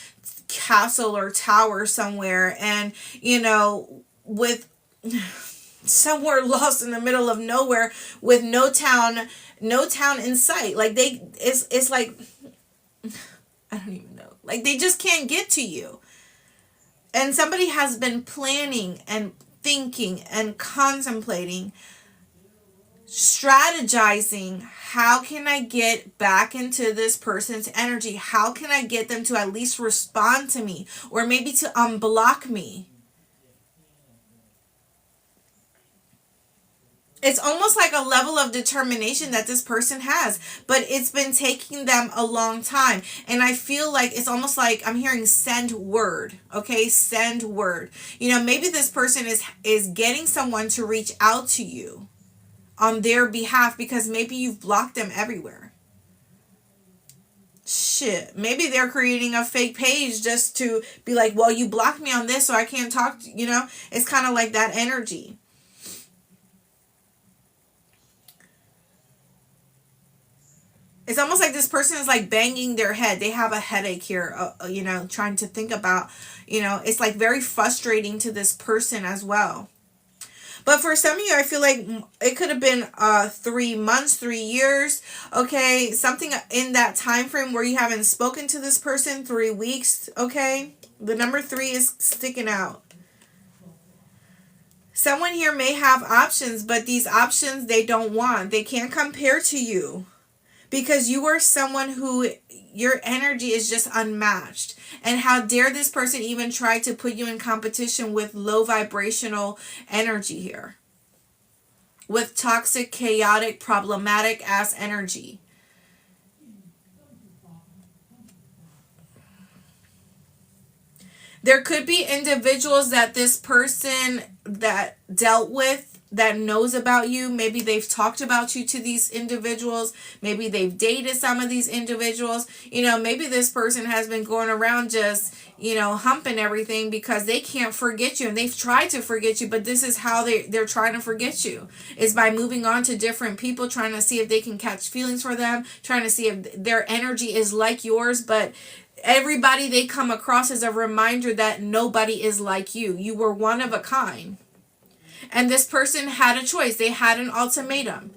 castle or tower somewhere, and you know, with somewhere lost in the middle of nowhere with no town in sight. Like it's like, I don't even know. Like they just can't get to you. And somebody has been planning and thinking and contemplating, strategizing, how can I get back into this person's energy? How can I get them to at least respond to me or maybe to unblock me? It's almost like a level of determination that this person has, but it's been taking them a long time. And I feel like it's almost like I'm hearing send word, okay? Send word. You know, maybe this person is getting someone to reach out to you on their behalf because maybe you've blocked them everywhere. Shit. Maybe they're creating a fake page just to be like, well, you blocked me on this, so I can't talk to you. Know, it's kind of like that energy. It's almost like this person is like banging their head. They have a headache here, you know, trying to think about, you know, it's like very frustrating to this person as well. But for some of you, I feel like it could have been 3 months, 3 years, okay? Something in that time frame where you haven't spoken to this person, 3 weeks, okay? The number 3 is sticking out. Someone here may have options, but these options they don't want. They can't compare to you. Because you are someone who, your energy is just unmatched. And how dare this person even try to put you in competition with low vibrational energy here. With toxic, chaotic, problematic ass energy. There could be individuals that this person that dealt with that knows about you. Maybe they've talked about you to these individuals. Maybe they've dated some of these individuals. You know, maybe this person has been going around just, you know, humping everything because they can't forget you. And they've tried to forget you, but this is how they're trying to forget you. Is by moving on to different people, trying to see if they can catch feelings for them, trying to see if their energy is like yours. But everybody they come across is a reminder that nobody is like you. You were one of a kind. And this person had a choice. They had an ultimatum.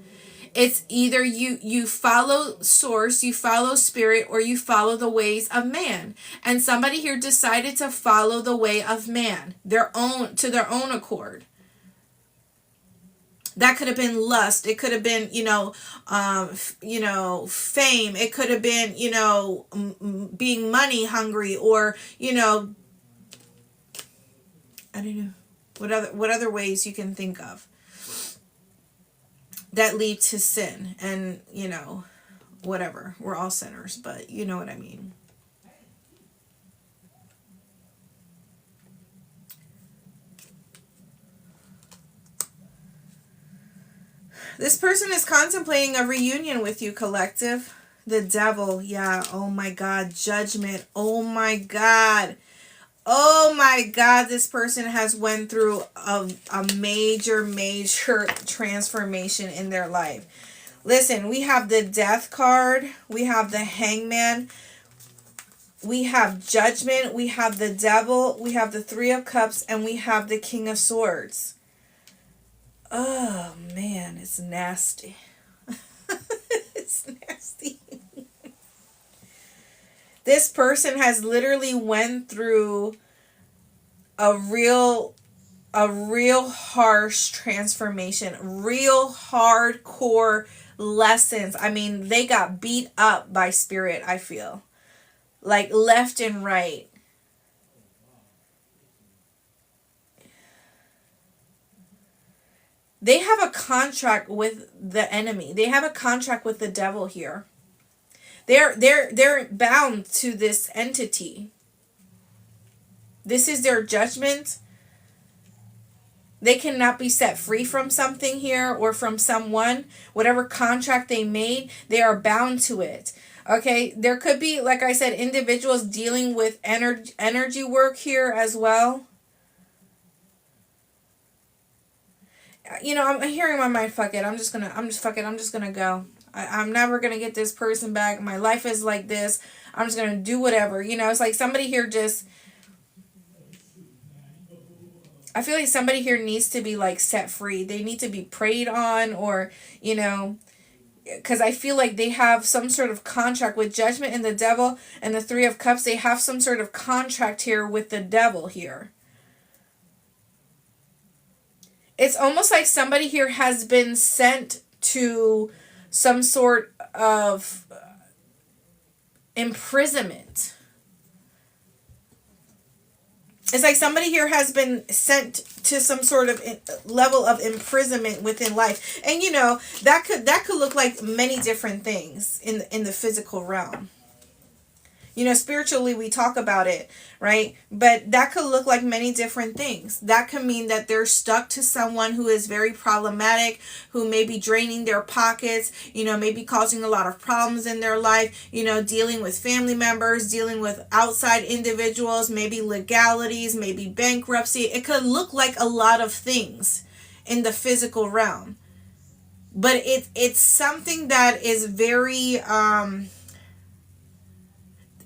It's either you follow source, you follow spirit, or you follow the ways of man. And somebody here decided to follow the way of man, to their own accord. That could have been lust. It could have been, fame. It could have been, being money hungry, or, I don't know, what other ways you can think of that lead to sin. And, whatever. We're all sinners, but you know what I mean. This person is contemplating a reunion with you, collective. The devil, yeah, oh my God. Judgment, oh my God. Oh my God, this person has went through a major, major transformation in their life. Listen, we have the Death card. We have the Hangman. We have Judgment. We have the Devil. We have the Three of Cups. And we have the King of Swords. Oh, man, it's nasty. It's nasty. This person has literally went through a real harsh transformation, real hardcore lessons. I mean, they got beat up by spirit, I feel. Like left and right. They have a contract with the enemy. They have a contract with the devil here. They're bound to this entity. This is their judgment. They cannot be set free from something here or from someone. Whatever contract they made, they are bound to it. Okay, there could be, like I said, individuals dealing with energy work here as well. I'm hearing my mind, fuck it. I'm just gonna go. I'm never gonna get this person back. My life is like this. I'm just gonna do whatever. It's like somebody here just, I feel like somebody here needs to be like set free. They need to be prayed on, or, because I feel like they have some sort of contract with Judgment and the Devil and the Three of Cups. They have some sort of contract here with the devil here. It's almost like somebody here has been sent to some sort of imprisonment. It's like somebody here has been sent to some sort of level of imprisonment within life. And that could look like many different things in the physical realm. Spiritually we talk about it, right? But that could look like many different things. That could mean that they're stuck to someone who is very problematic, who may be draining their pockets, maybe causing a lot of problems in their life, dealing with family members, dealing with outside individuals, maybe legalities, maybe bankruptcy. It could look like a lot of things in the physical realm. But it's something that is very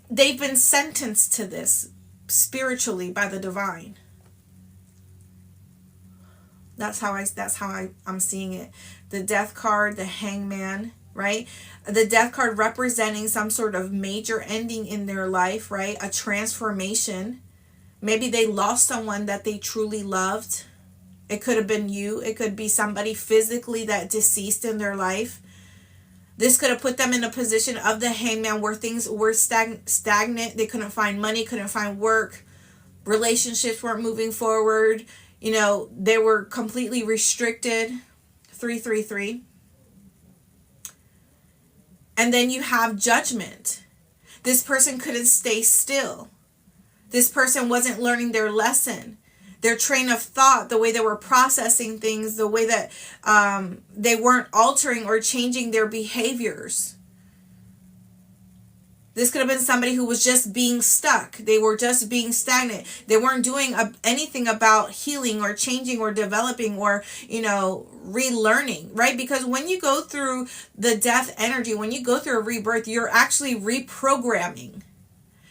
they've been sentenced to this spiritually by the divine. That's how I'm seeing it. The Death card, the Hangman, right? The Death card representing some sort of major ending in their life, right? A transformation. Maybe they lost someone that they truly loved. It could have been you. It could be somebody physically that deceased in their life. This could have put them in a position of the Hangman where things were stagnant. They couldn't find money, couldn't find work. Relationships weren't moving forward. They were completely restricted. 333. And then you have Judgment. This person couldn't stay still. This person wasn't learning their lesson. Their train of thought, the way they were processing things, the way that they weren't altering or changing their behaviors. This could have been somebody who was just being stuck. They were just being stagnant. They weren't doing anything about healing or changing or developing or, relearning, right? Because when you go through the death energy, when you go through a rebirth, you're actually reprogramming.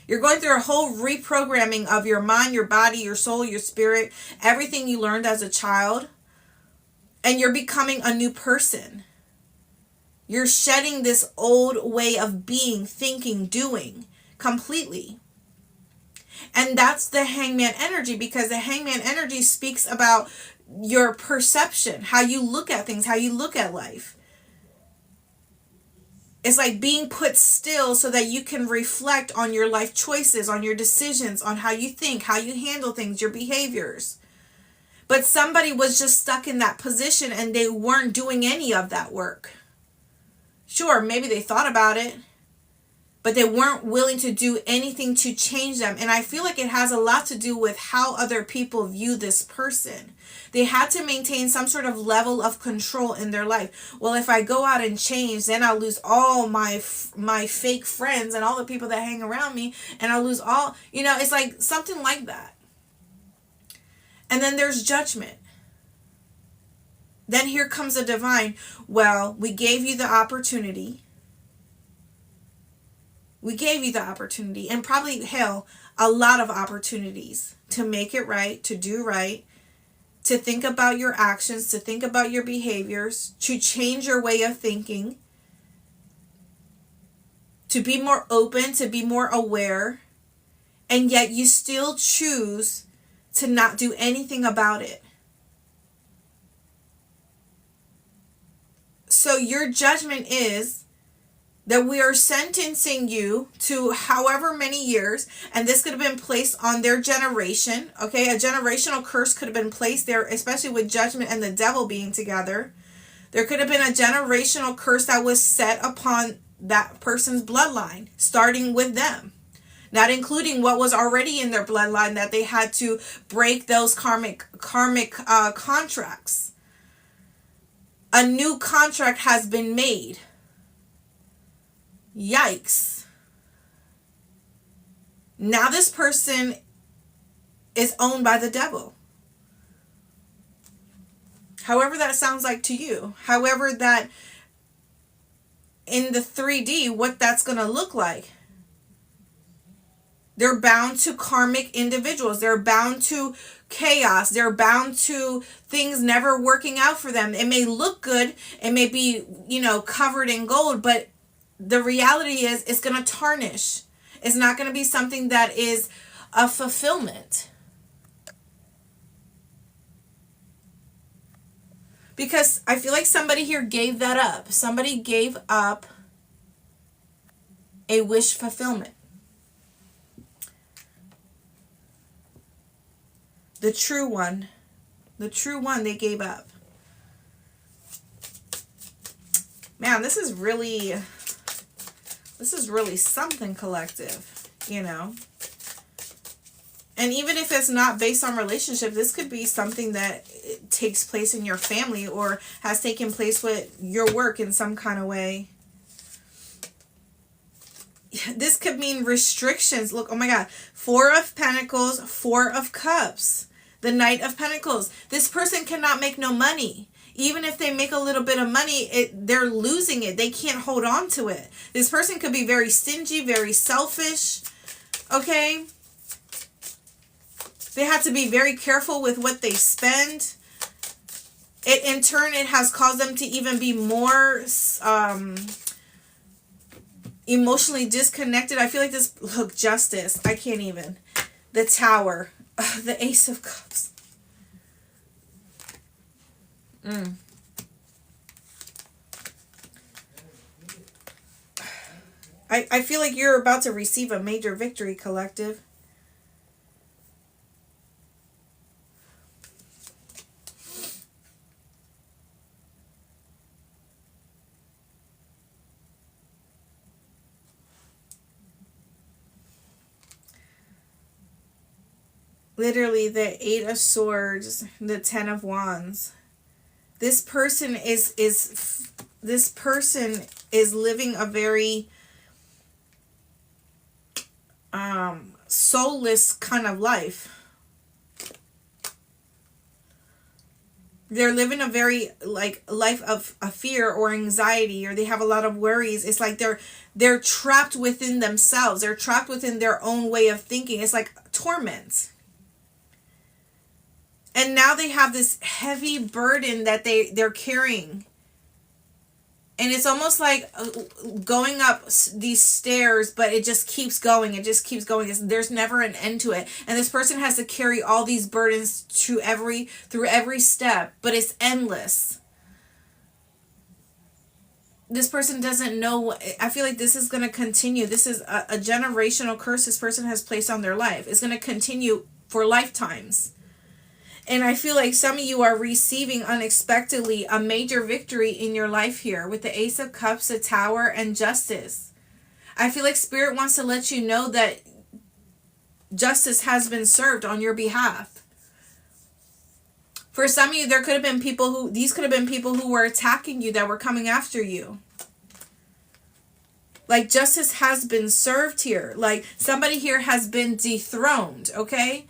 You're going through a whole reprogramming of your mind, your body, your soul, your spirit, everything you learned as a child. And you're becoming a new person. You're shedding this old way of being, thinking, doing completely. And that's the hangman energy, because the hangman energy speaks about your perception, how you look at things, how you look at life. It's like being put still so that you can reflect on your life choices, on your decisions, on how you think, how you handle things, your behaviors. But somebody was just stuck in that position and they weren't doing any of that work. Sure, maybe they thought about it, but they weren't willing to do anything to change them. And I feel like it has a lot to do with how other people view this person. They had to maintain some sort of level of control in their life. Well, if I go out and change, then I'll lose all my fake friends and all the people that hang around me, and I'll lose all, it's like something like that. And then there's judgment. Then here comes the divine. Well, we gave you the opportunity. We gave you the opportunity, and probably, hell, a lot of opportunities to make it right, to do right, to think about your actions, to think about your behaviors, to change your way of thinking, to be more open, to be more aware, and yet you still choose to not do anything about it. So your judgment is that we are sentencing you to however many years, and this could have been placed on their generation, okay? A generational curse could have been placed there, especially with judgment and the devil being together. There could have been a generational curse that was set upon that person's bloodline, starting with them, not including what was already in their bloodline, that they had to break those karmic contracts. A new contract has been made. Yikes. Now this person is owned by the devil. However that sounds like to you. However that in the 3D, what that's going to look like. They're bound to karmic individuals. They're bound to chaos. They're bound to things never working out for them. It may look good. It may be, covered in gold, but the reality is it's going to tarnish. It's not going to be something that is a fulfillment. Because I feel like somebody here gave that up. Somebody gave up a wish fulfillment. The true one they gave up. Man, this is really something, collective, And even if it's not based on relationship, this could be something that takes place in your family or has taken place with your work in some kind of way. This could mean restrictions. Look, oh my God. 4 of Pentacles, 4 of Cups. The Knight of Pentacles. This person cannot make no money. Even if they make a little bit of money, they're losing it. They can't hold on to it. This person could be very stingy, very selfish. Okay? They have to be very careful with what they spend. In turn, it has caused them to even be more emotionally disconnected. I feel like this, look, Justice. I can't even. The Tower. The Ace of Cups. I feel like you're about to receive a major victory, collective. Literally, the 8 of Swords, the 10 of Wands. This person is living a very soulless kind of life. They're living a very life of a fear or anxiety, or they have a lot of worries. It's like they're trapped within themselves. They're trapped within their own way of thinking. It's like torment. And now they have this heavy burden that they're carrying. And it's almost like going up these stairs, but it just keeps going. It just keeps going. There's never an end to it. And this person has to carry all these burdens through every step, but it's endless. This person doesn't know. I feel like this is going to continue. This is a generational curse this person has placed on their life. It's going to continue for lifetimes. And I feel like some of you are receiving unexpectedly a major victory in your life here with the Ace of Cups, the Tower, and Justice. I feel like Spirit wants to let you know that justice has been served on your behalf. For some of you, these could have been people who were attacking you, that were coming after you. Like, justice has been served here. Like, somebody here has been dethroned, okay?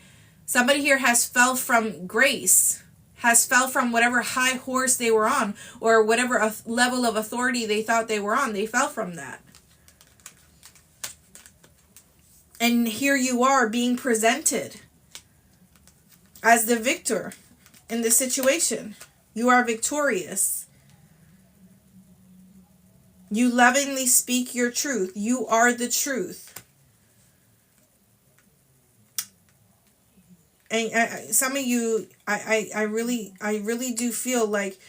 Somebody here has fell from grace, has fell from whatever high horse they were on, or whatever level of authority they thought they were on. They fell from that. And here you are being presented as the victor in this situation. You are victorious. You lovingly speak your truth. You are the truth. And some of you, I really do feel like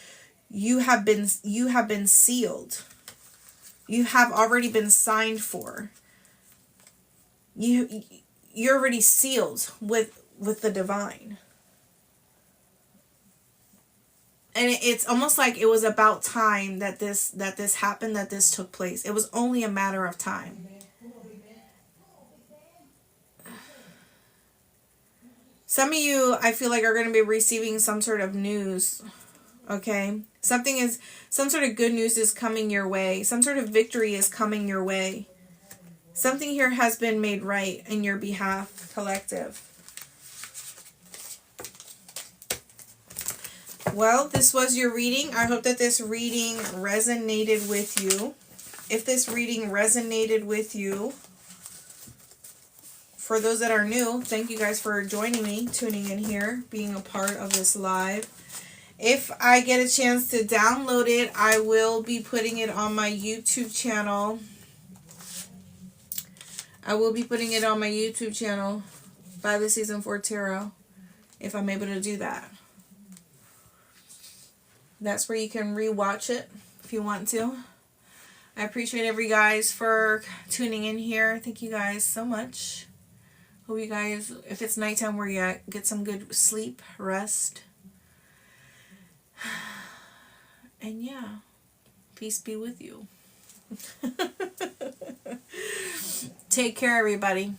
you have been sealed. You have already been signed for. You're already sealed with the divine. And it's almost like it was about time that this happened, that this took place. It was only a matter of time. Some of you, I feel like, are going to be receiving some sort of news, okay? Some sort of good news is coming your way. Some sort of victory is coming your way. Something here has been made right in your behalf, collective. Well, this was your reading. I hope that this reading resonated with you. If this reading resonated with you, for those that are new, thank you guys for joining me, tuning in here, being a part of this live. If I get a chance to download it, I will be putting it on my YouTube channel. I will be putting it on my YouTube channel by the Season 4 Tarot, if I'm able to do that. That's where you can rewatch it if you want to. I appreciate every guys for tuning in here. Thank you guys so much. Hope you guys, if it's nighttime where you're at, get some good sleep, rest. And yeah, peace be with you. Take care, everybody.